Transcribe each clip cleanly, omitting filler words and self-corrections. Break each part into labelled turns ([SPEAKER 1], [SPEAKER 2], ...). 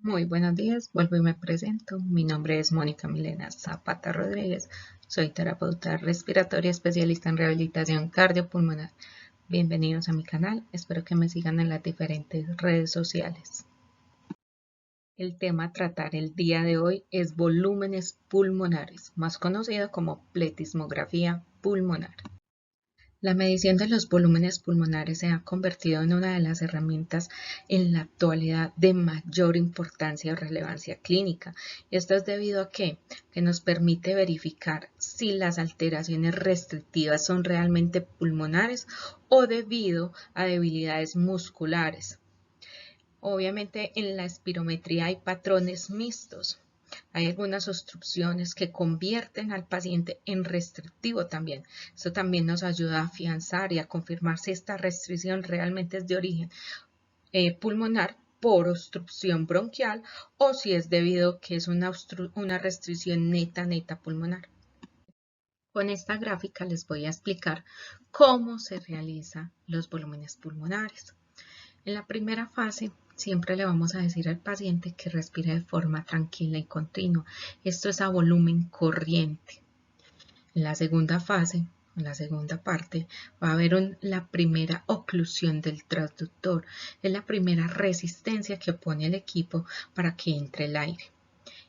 [SPEAKER 1] Muy buenos días, vuelvo y me presento. Mi nombre es Mónica Milena Zapata Rodríguez. Soy terapeuta respiratoria especialista en rehabilitación cardiopulmonar. Bienvenidos a mi canal, espero que me sigan en las diferentes redes sociales. El tema a tratar el día de hoy es volúmenes pulmonares, más conocido como pletismografía pulmonar. La medición de los volúmenes pulmonares se ha convertido en una de las herramientas en la actualidad de mayor importancia o relevancia clínica. Esto es debido a que nos permite verificar si las alteraciones restrictivas son realmente pulmonares o debido a debilidades musculares. Obviamente en la espirometría hay patrones mixtos. Hay algunas obstrucciones que convierten al paciente en restrictivo también. Esto también nos ayuda a afianzar y a confirmar si esta restricción realmente es de origen pulmonar por obstrucción bronquial o si es debido a que es una restricción neta pulmonar. Con esta gráfica les voy a explicar cómo se realizan los volúmenes pulmonares. En la primera fase, siempre le vamos a decir al paciente que respire de forma tranquila y continua. Esto es a volumen corriente. En la segunda fase, en la segunda parte, va a haber la primera oclusión del transductor. Es la primera resistencia que pone el equipo para que entre el aire.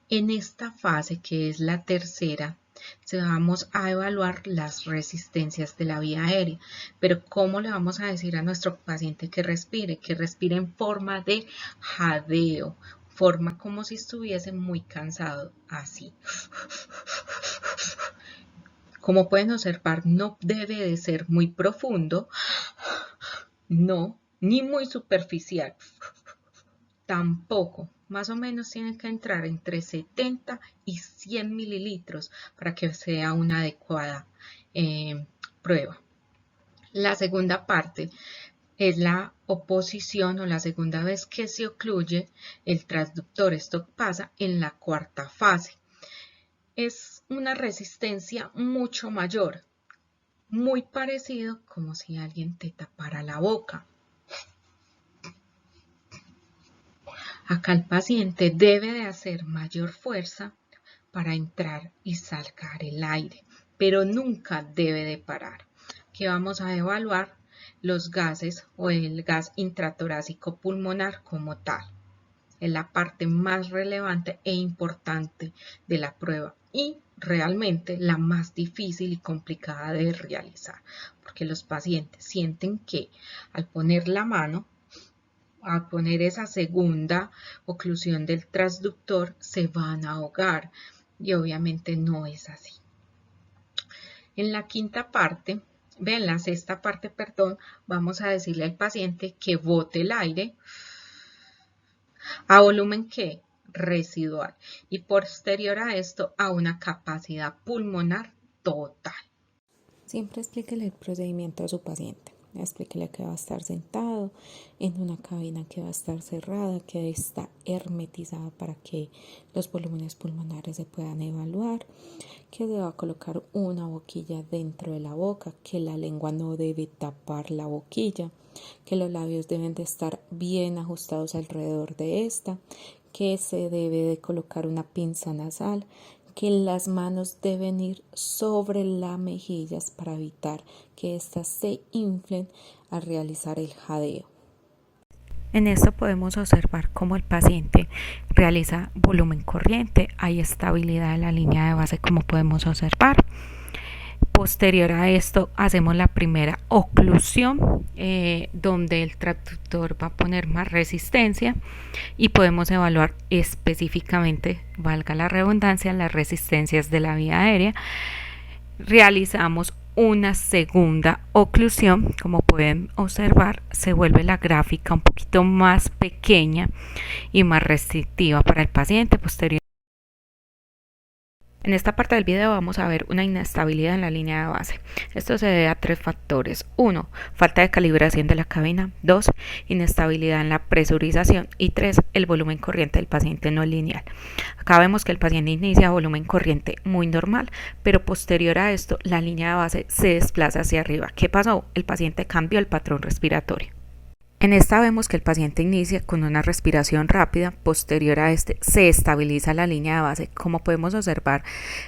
[SPEAKER 1] En esta fase, que es la tercera, vamos a evaluar las resistencias de la vía aérea. Pero ¿cómo le vamos a decir a nuestro paciente que respire? Que respire en forma de jadeo, forma como si estuviese muy cansado, así. Como pueden observar, no debe de ser muy profundo, no, ni muy superficial, tampoco. Más o menos tienen que entrar entre 70 y 100 mililitros para que sea una adecuada prueba. La segunda parte es la oposición o la segunda vez que se ocluye el transductor. Esto pasa en la cuarta fase. Es una resistencia mucho mayor, muy parecido como si alguien te tapara la boca. Acá el paciente debe de hacer mayor fuerza para entrar y sacar el aire, pero nunca debe de parar. Aquí vamos a evaluar los gases o el gas intratorácico pulmonar como tal. Es la parte más relevante e importante de la prueba y realmente la más difícil y complicada de realizar, porque los pacientes sienten que al poner la mano, a poner esa segunda oclusión del transductor, se van a ahogar y obviamente no es así. En la quinta parte, en la sexta parte, perdón, vamos a decirle al paciente que bote el aire a volumen que residual y posterior a esto a una capacidad pulmonar total.
[SPEAKER 2] Siempre explíquele el procedimiento a su paciente. Explíquele que va a estar sentado en una cabina que va a estar cerrada, que está hermetizada para que los volúmenes pulmonares se puedan evaluar, que se va a colocar una boquilla dentro de la boca, que la lengua no debe tapar la boquilla, que los labios deben de estar bien ajustados alrededor de esta, que se debe de colocar una pinza nasal, que las manos deben ir sobre las mejillas para evitar que éstas se inflen al realizar el jadeo. En esto podemos observar cómo el paciente realiza volumen corriente, hay estabilidad en la línea de base como podemos observar. Posterior a esto hacemos la primera oclusión donde el transductor va a poner más resistencia y podemos evaluar específicamente, valga la redundancia, las resistencias de la vía aérea. Realizamos una segunda oclusión, como pueden observar se vuelve la gráfica un poquito más pequeña y más restrictiva para el paciente. Posterior En esta parte del video vamos a ver una inestabilidad en la línea de base. Esto se debe a 3 factores. 1. Falta de calibración de la cabina. 2. Inestabilidad en la presurización. Y 3. El volumen corriente del paciente no lineal. Acá vemos que el paciente inicia volumen corriente muy normal, pero posterior a esto la línea de base se desplaza hacia arriba. ¿Qué pasó? El paciente cambió el patrón respiratorio. En esta vemos que el paciente inicia con una respiración rápida, posterior a este se estabiliza la línea de base. Como podemos observar,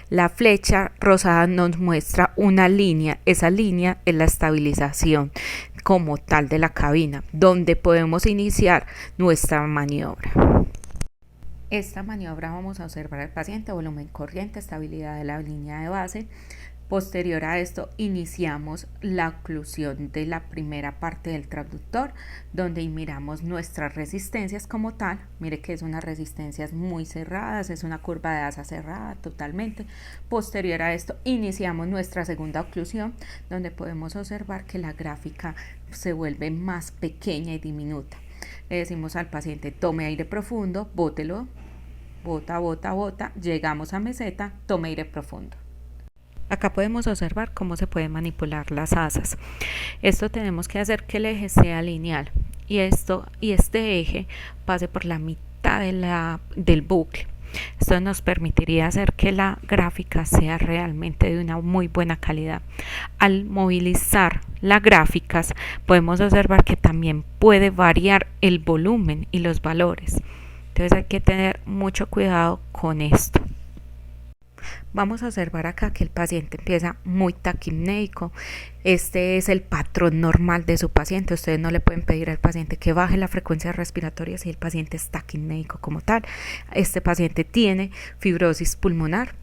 [SPEAKER 2] la flecha rosada nos muestra una línea, esa línea es la estabilización como tal de la cabina, donde podemos iniciar nuestra maniobra. Esta maniobra vamos a observar al paciente, volumen corriente, estabilidad de la línea de base. Posterior a esto iniciamos la oclusión de la primera parte del transductor, donde miramos nuestras resistencias como tal. Mire que es unas resistencias muy cerradas, es una curva de asa cerrada totalmente. Posterior a esto iniciamos nuestra segunda oclusión, donde podemos observar que la gráfica se vuelve más pequeña y diminuta. Le decimos al paciente: tome aire profundo, bótelo, bota, bota, bota, llegamos a meseta, tome aire profundo. Acá podemos observar cómo se pueden manipular las asas. Esto tenemos que hacer que el eje sea lineal y este eje pase por la mitad del bucle. Esto nos permitiría hacer que la gráfica sea realmente de una muy buena calidad. Al movilizar las gráficas podemos observar que también puede variar el volumen y los valores. Entonces hay que tener mucho cuidado con esto. Vamos a observar acá que el paciente empieza muy taquipnéico. Este es el patrón normal de su paciente. Ustedes no le pueden pedir al paciente que baje la frecuencia respiratoria si el paciente es taquipnéico como tal. Este paciente tiene fibrosis pulmonar.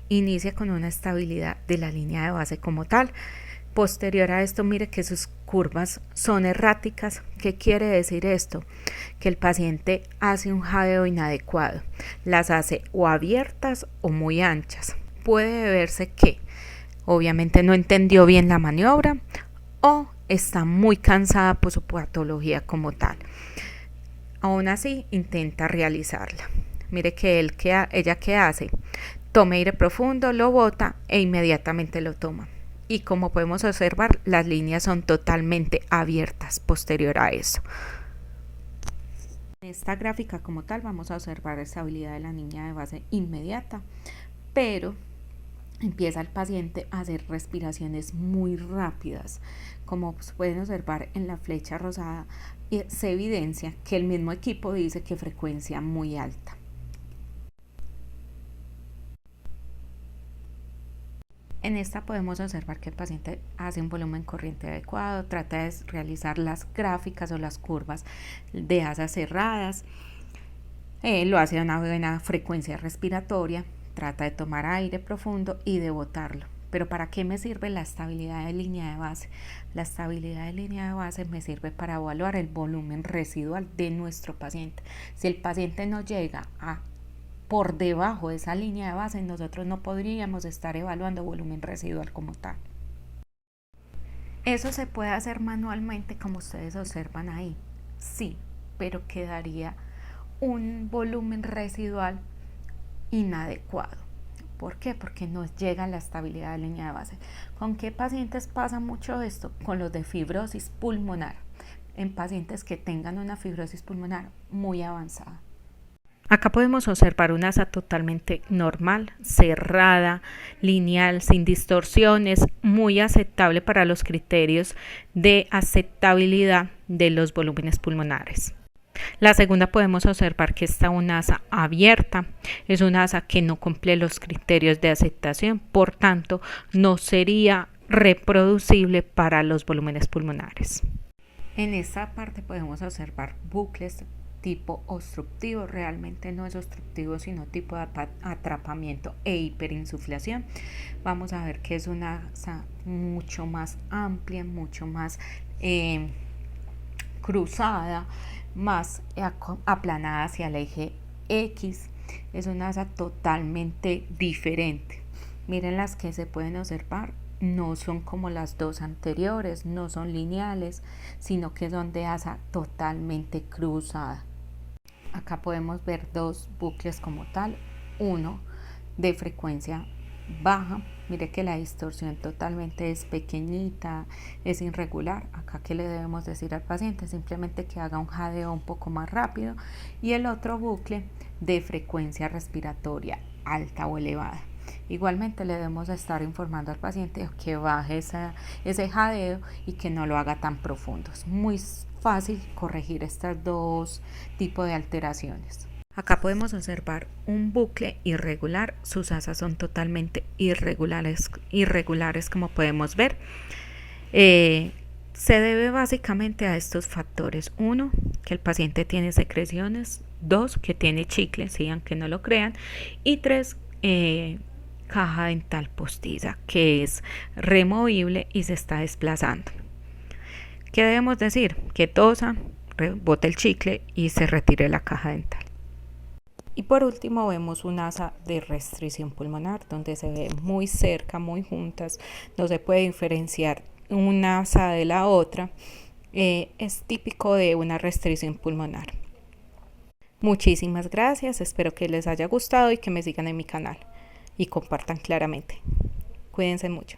[SPEAKER 2] Inicia con una estabilidad de la línea de base como tal. Posterior a esto, mire que sus curvas son erráticas. ¿Qué quiere decir esto? Que el paciente hace un jadeo inadecuado. Las hace o abiertas o muy anchas. Puede verse que obviamente no entendió bien la maniobra o está muy cansada por su patología como tal. Aún así, intenta realizarla. Mire que ella ¿qué hace? Toma aire profundo, lo bota e inmediatamente lo toma. Y como podemos observar, las líneas son totalmente abiertas posterior a eso. En esta gráfica como tal vamos a observar la estabilidad de la línea de base inmediata, pero empieza el paciente a hacer respiraciones muy rápidas. Como pueden observar en la flecha rosada, se evidencia que el mismo equipo dice que frecuencia muy alta. En esta podemos observar que el paciente hace un volumen corriente adecuado, trata de realizar las gráficas o las curvas de asas cerradas, lo hace a una buena frecuencia respiratoria, trata de tomar aire profundo y de botarlo. Pero ¿para qué me sirve la estabilidad de línea de base? La estabilidad de línea de base me sirve para evaluar el volumen residual de nuestro paciente. Si el paciente no llega a por debajo de esa línea de base, nosotros no podríamos estar evaluando volumen residual como tal. ¿Eso se puede hacer manualmente como ustedes observan ahí? Sí, pero quedaría un volumen residual inadecuado. ¿Por qué? Porque no llega a la estabilidad de línea de base. ¿Con qué pacientes pasa mucho esto? Con los de fibrosis pulmonar, en pacientes que tengan una fibrosis pulmonar muy avanzada. Acá podemos observar una asa totalmente normal, cerrada, lineal, sin distorsiones, muy aceptable para los criterios de aceptabilidad de los volúmenes pulmonares. La segunda podemos observar que está una asa abierta, es una asa que no cumple los criterios de aceptación, por tanto no sería reproducible para los volúmenes pulmonares. En esta parte podemos observar bucles tipo obstructivo, realmente no es obstructivo sino tipo de atrapamiento e hiperinsuflación. Vamos a ver que es una asa mucho más amplia, mucho más cruzada, más aplanada hacia el eje X. Es una asa totalmente diferente. Miren las que se pueden observar. No son como las dos anteriores, no son lineales, sino que son de asa totalmente cruzada. Acá podemos ver dos bucles como tal, uno de frecuencia baja. Mire que la distorsión totalmente es pequeñita, es irregular. Acá que le debemos decir al paciente, simplemente que haga un jadeo un poco más rápido. Y el otro bucle de frecuencia respiratoria alta o elevada. Igualmente le debemos estar informando al paciente que baje ese jadeo y que no lo haga tan profundo. Es muy fácil corregir estos dos tipos de alteraciones. Acá podemos observar un bucle irregular, sus asas son totalmente irregulares como podemos ver. Se debe básicamente a estos factores: 1, que el paciente tiene secreciones; 2, que tiene chicle, sí, aunque no lo crean; y 3, caja dental postiza, que es removible y se está desplazando. ¿Qué debemos decir? Que tosa, bote el chicle y se retire la caja dental. Y por último vemos un asa de restricción pulmonar, donde se ve muy cerca, muy juntas, no se puede diferenciar una asa de la otra. Es típico de una restricción pulmonar. Muchísimas gracias, espero que les haya gustado y que me sigan en mi canal y compartan claramente. Cuídense mucho.